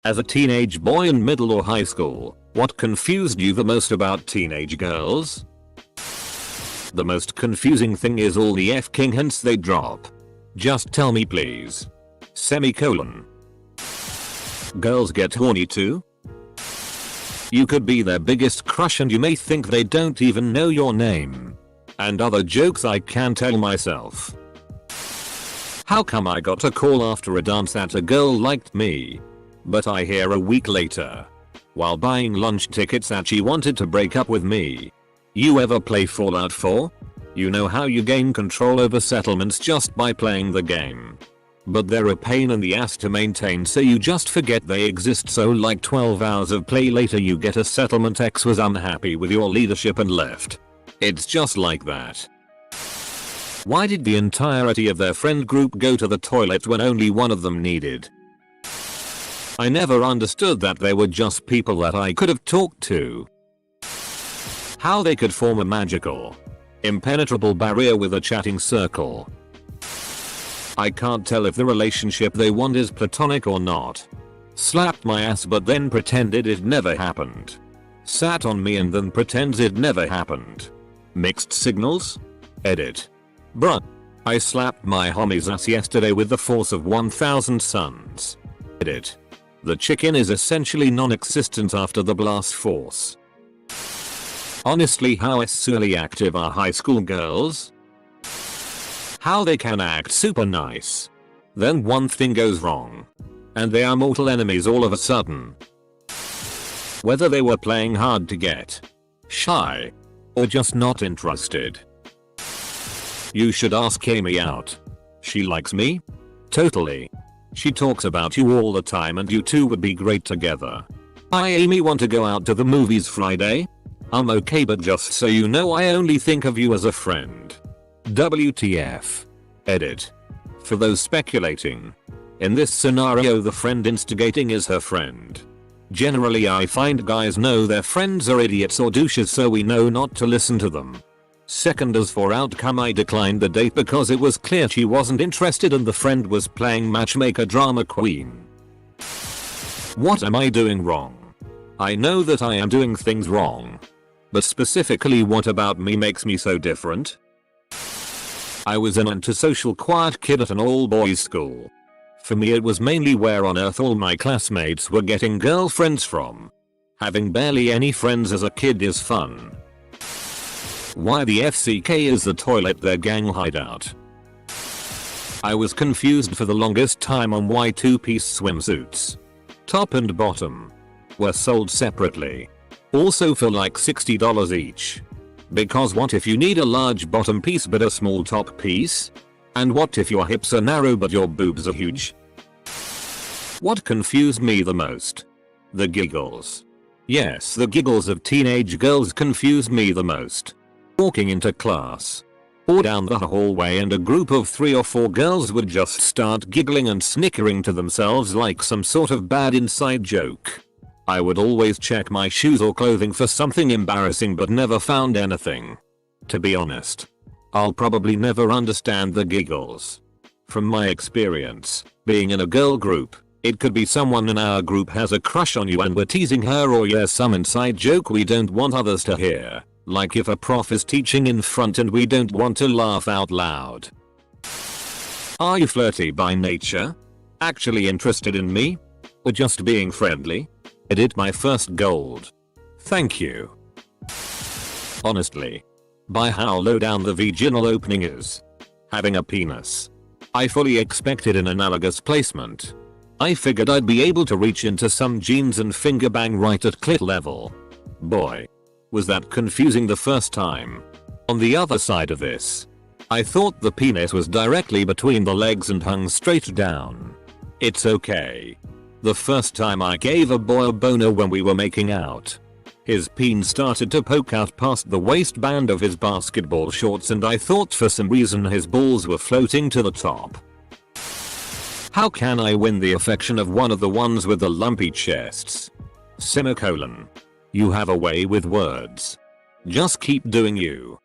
As a teenage boy in middle or high school, what confused you the most about teenage girls? The most confusing thing is all the f-king hints they drop. Just tell me please. Semicolon. Girls get horny too? You could be their biggest crush and you may think they don't even know your name. And other jokes I can tell myself. How come I got a call after a dance that a girl liked me? But I hear a week later, while buying lunch tickets, that she wanted to break up with me. You ever play Fallout 4? You know how you gain control over settlements just by playing the game. But they're a pain in the ass to maintain, so you just forget they exist, so like 12 hours of play later you get a settlement X was unhappy with your leadership and left. It's just like that. Why did the entirety of their friend group go to the toilet when only one of them needed? I never understood that they were just people that I could have talked to. How they could form a magical, impenetrable barrier with a chatting circle. I can't tell if the relationship they want is platonic or not. Slapped my ass but then pretended it never happened. Sat on me and then pretends it never happened. Mixed signals? Edit. Bruh. I slapped my homie's ass yesterday with the force of 1000 suns. Edit. The chicken is essentially non-existent after the blast force. Honestly, how sexually active are high school girls? How they can act super nice. Then one thing goes wrong. And they are mortal enemies all of a sudden. Whether they were playing hard to get, shy, or just not interested. You should ask Amy out. She likes me? Totally. She talks about you all the time and you two would be great together. Hi Amy, want to go out to the movies Friday? I'm okay, but just so you know I only think of you as a friend. WTF. Edit. For those speculating, in this scenario the friend instigating is her friend. Generally I find guys know their friends are idiots or douches, so we know not to listen to them. Second, as for outcome, I declined the date because it was clear she wasn't interested and the friend was playing matchmaker drama queen. What am I doing wrong? I know that I am doing things wrong. But specifically, what about me makes me so different? I was an antisocial quiet kid at an all-boys school. For me it was mainly where on earth all my classmates were getting girlfriends from. Having barely any friends as a kid is fun. Why the FCK is the toilet their gang hideout? I was confused for the longest time on why two-piece swimsuits, top and bottom, were sold separately. Also for like $60 each. Because what if you need a large bottom piece but a small top piece? And what if your hips are narrow but your boobs are huge? What confused me the most? The giggles. Yes, the giggles of teenage girls confused me the most. Walking into class or down the hallway and a group of 3 or 4 girls would just start giggling and snickering to themselves like some sort of bad inside joke. I would always check my shoes or clothing for something embarrassing but never found anything. To be honest, I'll probably never understand the giggles. From my experience, being in a girl group, it could be someone in our group has a crush on you and we're teasing her, or there's some inside joke we don't want others to hear. Like if a prof is teaching in front and we don't want to laugh out loud. Are you flirty by nature? Actually interested in me? Or just being friendly? Edit my first gold. Thank you. Honestly, by how low down the vaginal opening is, having a penis, I fully expected an analogous placement. I figured I'd be able to reach into some jeans and finger bang right at clit level. Boy, was that confusing the first time. On the other side of this, I thought the penis was directly between the legs and hung straight down. It's okay. The first time I gave a boy a boner when we were making out, his peen started to poke out past the waistband of his basketball shorts and I thought for some reason his balls were floating to the top. How can I win the affection of one of the ones with the lumpy chests? Semicolon. You have a way with words. Just keep doing you.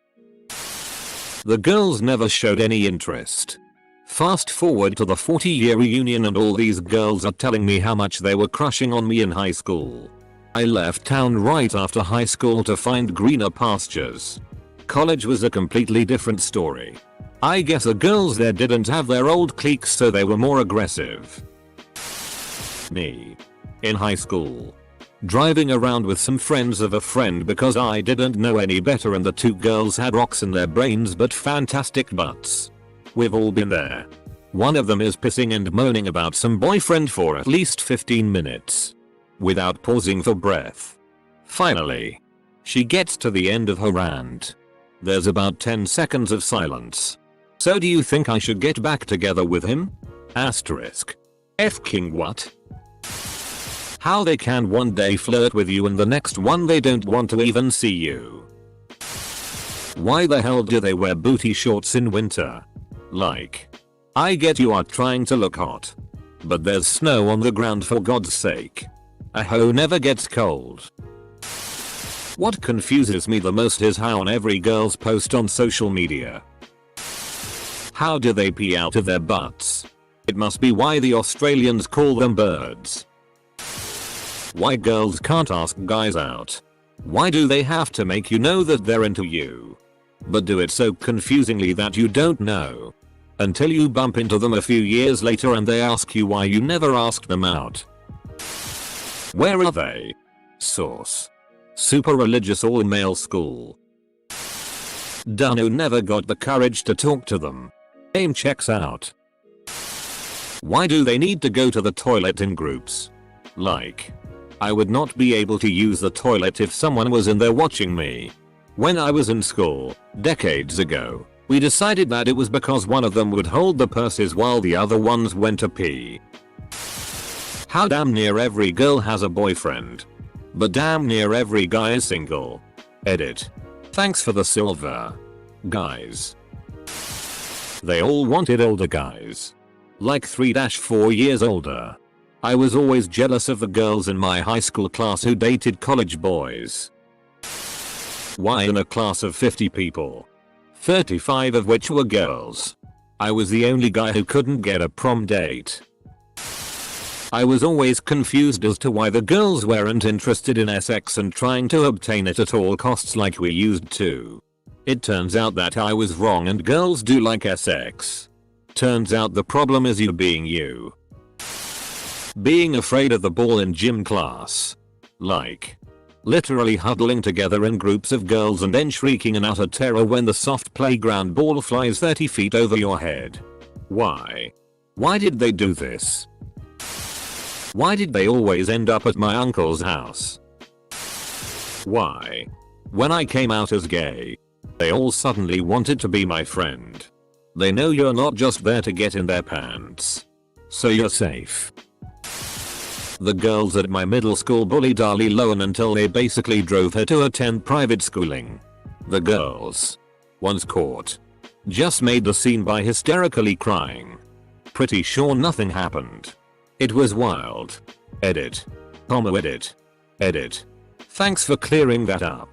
The girls never showed any interest. Fast forward to the 40-year reunion and all these girls are telling me how much they were crushing on me in high school. I left town right after high school to find greener pastures. College was a completely different story. I guess the girls there didn't have their old cliques, so they were more aggressive. Me. In high school. Driving around with some friends of a friend because I didn't know any better, and the two girls had rocks in their brains but fantastic butts. We've all been there. One of them is pissing and moaning about some boyfriend for at least 15 minutes. Without pausing for breath. Finally. She gets to the end of her rant. There's about 10 seconds of silence. So do you think I should get back together with him? Asterisk. F-king what? How they can one day flirt with you and the next one they don't want to even see you. Why the hell do they wear booty shorts in winter? Like. I get you are trying to look hot. But there's snow on the ground, for God's sake. A hoe never gets cold. What confuses me the most is how on every girl's post on social media. How do they pee out of their butts? It must be why the Australians call them birds. Why girls can't ask guys out. Why do they have to make you know that they're into you? But do it so confusingly that you don't know. Until you bump into them a few years later and they ask you why you never asked them out. Where are they? Source. Super religious all-male school. Dunno never got the courage to talk to them. Aim checks out. Why do they need to go to the toilet in groups? Like. I would not be able to use the toilet if someone was in there watching me. When I was in school, decades ago, we decided that it was because one of them would hold the purses while the other ones went to pee. How damn near every girl has a boyfriend. But damn near every guy is single. Edit. Thanks for the silver. Guys. They all wanted older guys. Like 3-4 years older. I was always jealous of the girls in my high school class who dated college boys. Why in a class of 50 people? 35 of which were girls. I was the only guy who couldn't get a prom date. I was always confused as to why the girls weren't interested in sex and trying to obtain it at all costs like we used to. It turns out that I was wrong and girls do like sex. Turns out the problem is you being you. Being afraid of the ball in gym class. Like. Literally huddling together in groups of girls and then shrieking in utter terror when the soft playground ball flies 30 feet over your head. Why? Why did they do this? Why did they always end up at my uncle's house? Why? When I came out as gay, they all suddenly wanted to be my friend. They know you're not just there to get in their pants. So you're safe. The girls at my middle school bullied Ali Lohan until they basically drove her to attend private schooling. The girls, once caught, just made the scene by hysterically crying. Pretty sure nothing happened. It was wild. Edit. Edit. Edit. Thanks for clearing that up.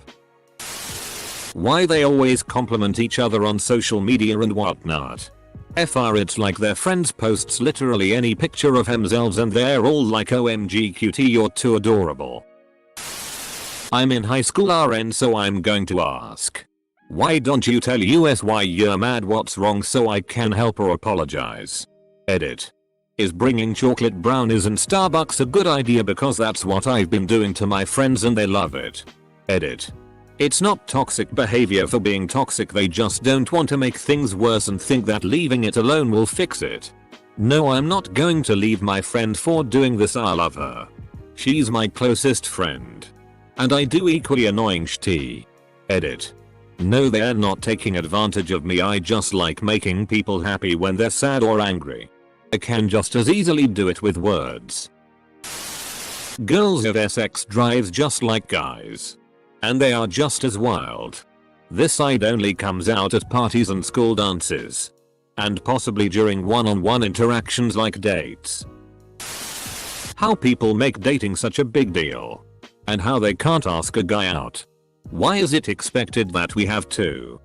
Why they always compliment each other on social media and whatnot. FR it's like their friends posts literally any picture of themselves and they're all like OMG cutie you're too adorable. I'm in high school RN so I'm going to ask. Why don't you tell us why you're mad, what's wrong so I can help or apologize. Edit. Is bringing chocolate brownies and Starbucks a good idea because that's what I've been doing to my friends and they love it. Edit. It's not toxic behavior for being toxic, they just don't want to make things worse and think that leaving it alone will fix it. No, I'm not going to leave my friend for doing this, I love her. She's my closest friend. And I do equally annoying shitty. Edit. No, they're not taking advantage of me, I just like making people happy when they're sad or angry. I can just as easily do it with words. Girls have sex drives just like guys. And they are just as wild. This side only comes out at parties and school dances. And possibly during one-on-one interactions like dates. How people make dating such a big deal. And how they can't ask a guy out. Why is it expected that we have to?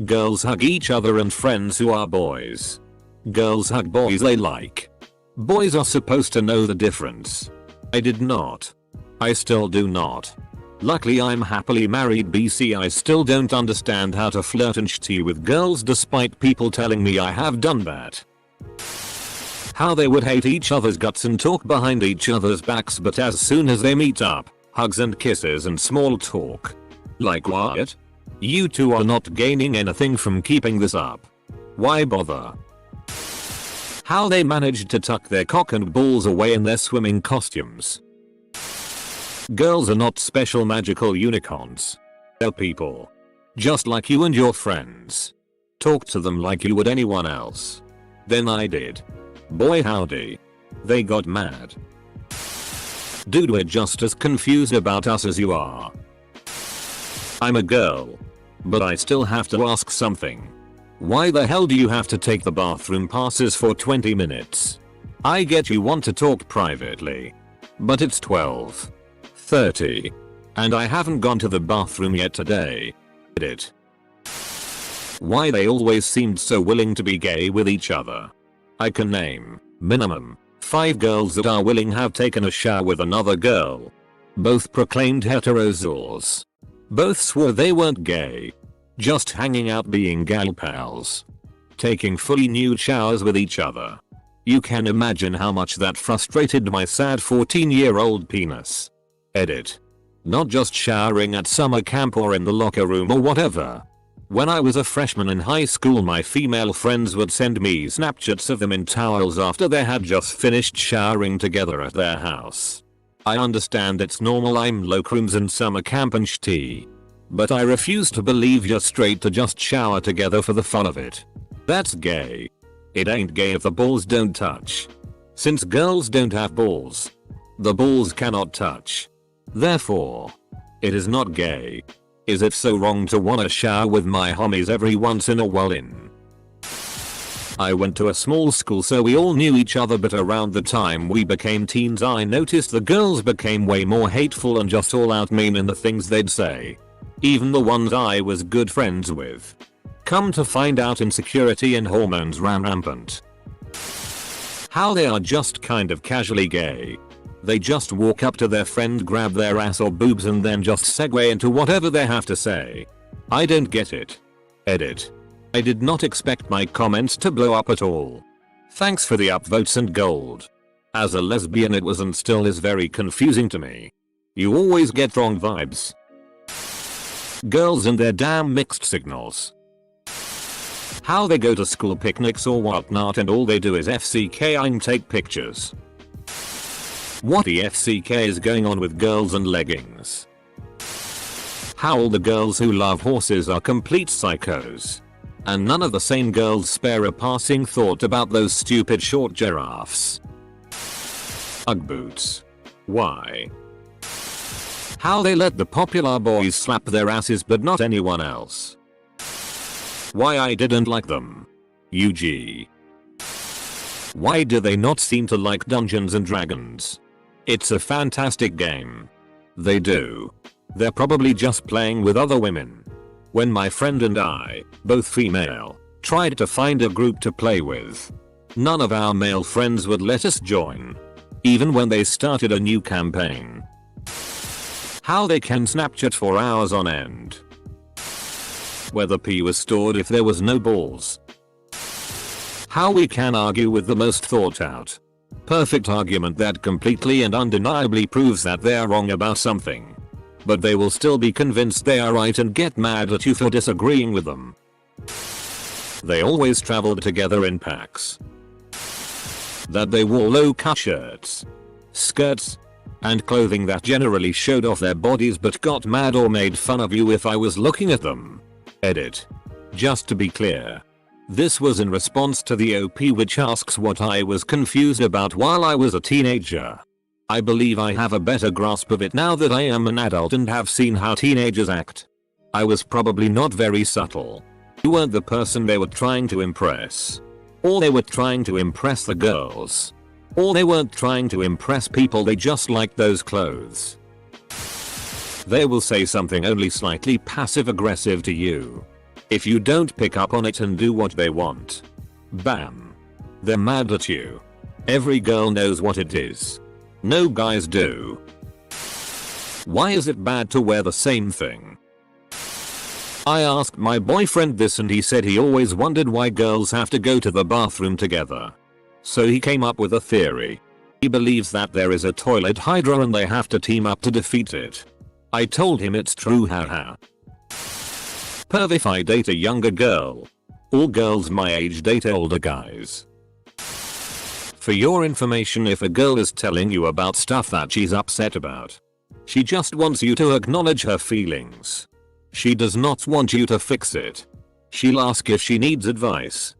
Girls hug each other and friends who are boys. Girls hug boys they like. Boys are supposed to know the difference. I did not. I still do not. Luckily I'm happily married BC. I still don't understand how to flirt and shitty with girls despite people telling me I have done that. How they would hate each other's guts and talk behind each other's backs, but as soon as they meet up, hugs and kisses and small talk. Like what? You two are not gaining anything from keeping this up. Why bother? How they managed to tuck their cock and balls away in their swimming costumes. Girls are not special magical unicorns. They're people. Just like you and your friends. Talk to them like you would anyone else. Then I did. Boy howdy. They got mad. Dude, we're just as confused about us as you are. I'm a girl. But I still have to ask something. Why the hell do you have to take the bathroom passes for 20 minutes? I get you want to talk privately. But it's 12:30. And I haven't gone to the bathroom yet today. It. Why they always seemed so willing to be gay with each other. I can name, minimum, 5 girls that are willing have taken a shower with another girl. Both proclaimed heterosaurs. Both swore they weren't gay. Just hanging out being gal pals. Taking fully nude showers with each other. You can imagine how much that frustrated my sad 14-year-old penis. Edit. Not just showering at summer camp or in the locker room or whatever. When I was a freshman in high school, my female friends would send me Snapchats of them in towels after they had just finished showering together at their house. I understand it's normal I'm locrooms and summer camp and shitty. But I refuse to believe you're straight to just shower together for the fun of it. That's gay. It ain't gay if the balls don't touch. Since girls don't have balls, the balls cannot touch. Therefore, it is not gay. Is it so wrong to wanna shower with my homies every once in a while in? I went to a small school so we all knew each other, but around the time we became teens I noticed the girls became way more hateful and just all out mean in the things they'd say. Even the ones I was good friends with. Come to find out insecurity and hormones ran rampant. How they are just kind of casually gay. They just walk up to their friend, grab their ass or boobs and then just segue into whatever they have to say. I don't get it. Edit. I did not expect my comments to blow up at all. Thanks for the upvotes and gold. As a lesbian it was and still is very confusing to me. You always get wrong vibes. Girls and their damn mixed signals. How they go to school picnics or whatnot and all they do is FCK and take pictures. What the FCK is going on with girls and leggings? How all the girls who love horses are complete psychos. And none of the sane girls spare a passing thought about those stupid short giraffes. Ugg boots. Why? How they let the popular boys slap their asses but not anyone else. Why I didn't like them. UG. Why do they not seem to like Dungeons and Dragons? It's a fantastic game. They do. They're probably just playing with other women. When my friend and I, both female, tried to find a group to play with, none of our male friends would let us join. Even when they started a new campaign. How they can Snapchat for hours on end. Where the pee was stored if there was no balls. How we can argue with the most thought out, perfect argument that completely and undeniably proves that they are wrong about something. But they will still be convinced they are right and get mad at you for disagreeing with them. They always traveled together in packs. That they wore low-cut shirts, skirts, and clothing that generally showed off their bodies but got mad or made fun of you if I was looking at them. Edit. Just to be clear. This was in response to the OP which asks what I was confused about while I was a teenager. I believe I have a better grasp of it now that I am an adult and have seen how teenagers act. I was probably not very subtle. You weren't the person they were trying to impress. Or they were trying to impress the girls. Or they weren't trying to impress people, they just liked those clothes. They will say something only slightly passive aggressive to you. If you don't pick up on it and do what they want, bam, they're mad at you. Every girl knows what it is. No guys do. Why is it bad to wear the same thing? I asked my boyfriend this and he said he always wondered why girls have to go to the bathroom together. So he came up with a theory. He believes that there is a toilet hydra and they have to team up to defeat it. I told him it's true, haha. Perv, if I date a younger girl, all girls my age date older guys. For your information, if a girl is telling you about stuff that she's upset about, she just wants you to acknowledge her feelings. She does not want you to fix it. She'll ask if she needs advice.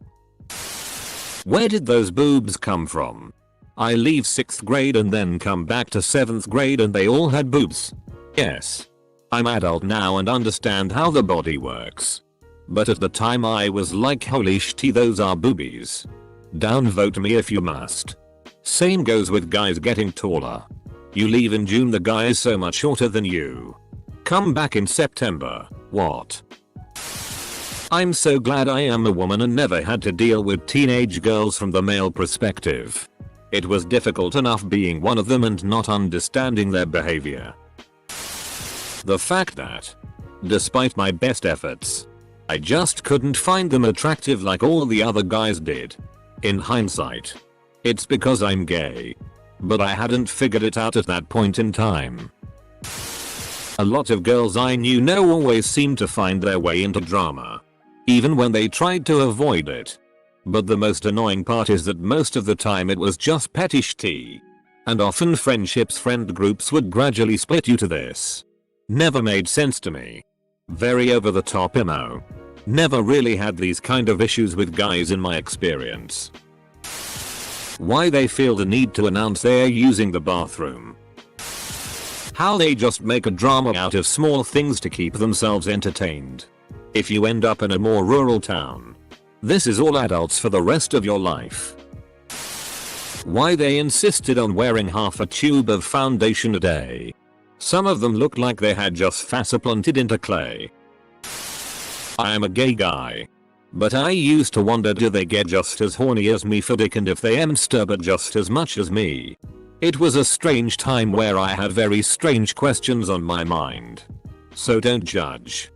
Where did those boobs come from? I leave 6th grade and then come back to 7th grade and they all had boobs. Yes. I'm adult now and understand how the body works. But at the time I was like, holy shit, those are boobies. Downvote me if you must. Same goes with guys getting taller. You leave in June, the guy is so much shorter than you. Come back in September. What? I'm so glad I am a woman and never had to deal with teenage girls from the male perspective. It was difficult enough being one of them and not understanding their behavior. The fact that, despite my best efforts, I just couldn't find them attractive like all the other guys did. In hindsight, it's because I'm gay. But I hadn't figured it out at that point in time. A lot of girls I knew always seemed to find their way into drama, even when they tried to avoid it. But the most annoying part is that most of the time it was just petty shit. And often friend groups would gradually split due to this. Never made sense to me. Very over the top emo. Never really had these kind of issues with guys in my experience. Why they feel the need to announce they're using the bathroom. How they just make a drama out of small things to keep themselves entertained. If you end up in a more rural town, this is all adults for the rest of your life. Why they insisted on wearing half a tube of foundation a day. Some of them looked like they had just faceplanted into clay. I am a gay guy. But I used to wonder, do they get just as horny as me for dick, and if they but just as much as me? It was a strange time where I had very strange questions on my mind. So don't judge.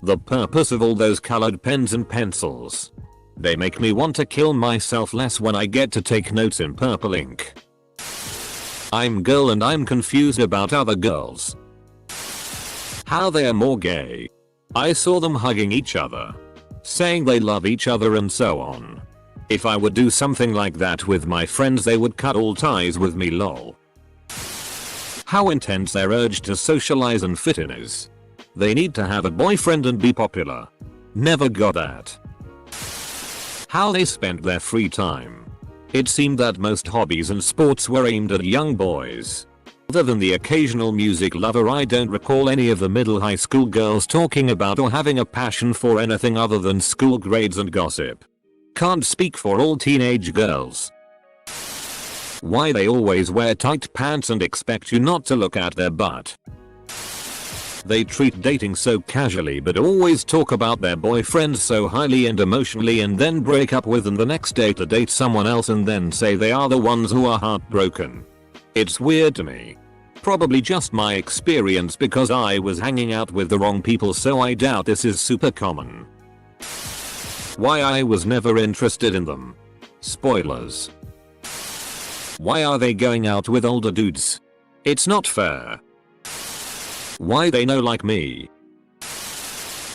The purpose of all those colored pens and pencils. They make me want to kill myself less when I get to take notes in purple ink. I'm girl and I'm confused about other girls. How they are more gay. I saw them hugging each other, saying they love each other and so on. If I would do something like that with my friends, they would cut all ties with me, lol. How intense their urge to socialize and fit in is. They need to have a boyfriend and be popular. Never got that. How they spent their free time. It seemed that most hobbies and sports were aimed at young boys. Other than the occasional music lover, I don't recall any of the middle high school girls talking about or having a passion for anything other than school grades and gossip. Can't speak for all teenage girls. Why they always wear tight pants and expect you not to look at their butt. They treat dating so casually but always talk about their boyfriends so highly and emotionally, and then break up with them the next day to date someone else and then say they are the ones who are heartbroken. It's weird to me. Probably just my experience because I was hanging out with the wrong people, so I doubt this is super common. Why I was never interested in them. Spoilers. Why are they going out with older dudes? It's not fair. Why they know like me.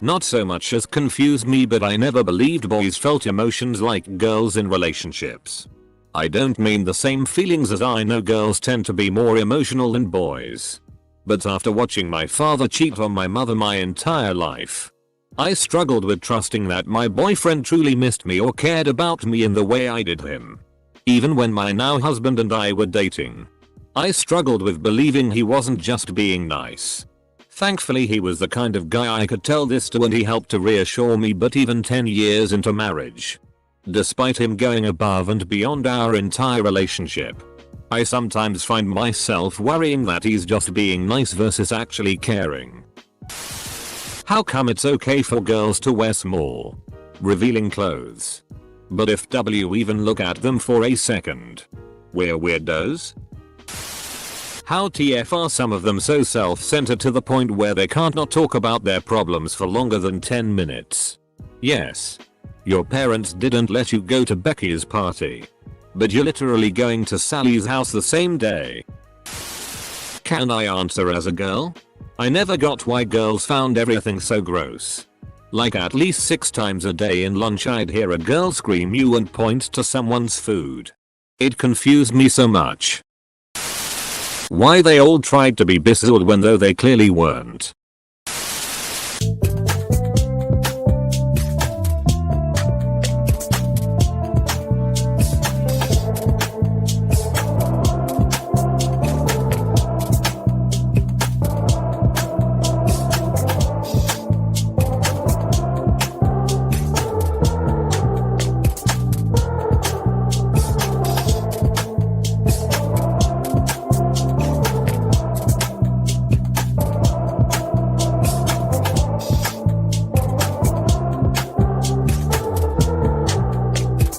Not so much as confused me, but I never believed boys felt emotions like girls in relationships. I don't mean the same feelings, as I know girls tend to be more emotional than boys. But after watching my father cheat on my mother my entire life, I struggled with trusting that my boyfriend truly missed me or cared about me in the way I did him. Even when my now husband and I were dating, I struggled with believing he wasn't just being nice. Thankfully he was the kind of guy I could tell this to and he helped to reassure me, but even 10 years into marriage, despite him going above and beyond our entire relationship, I sometimes find myself worrying that he's just being nice versus actually caring. How come it's okay for girls to wear small, revealing clothes? But if we even look at them for a second, we're weirdos? How TF are some of them so self-centered to the point where they can't not talk about their problems for longer than 10 minutes? Yes. Your parents didn't let you go to Becky's party, but you're literally going to Sally's house the same day. Can I answer as a girl? I never got why girls found everything so gross. Like at least 6 times a day in lunch I'd hear a girl scream "you" and point to someone's food. It confused me so much. Why they all tried to be Bissell when though they clearly weren't.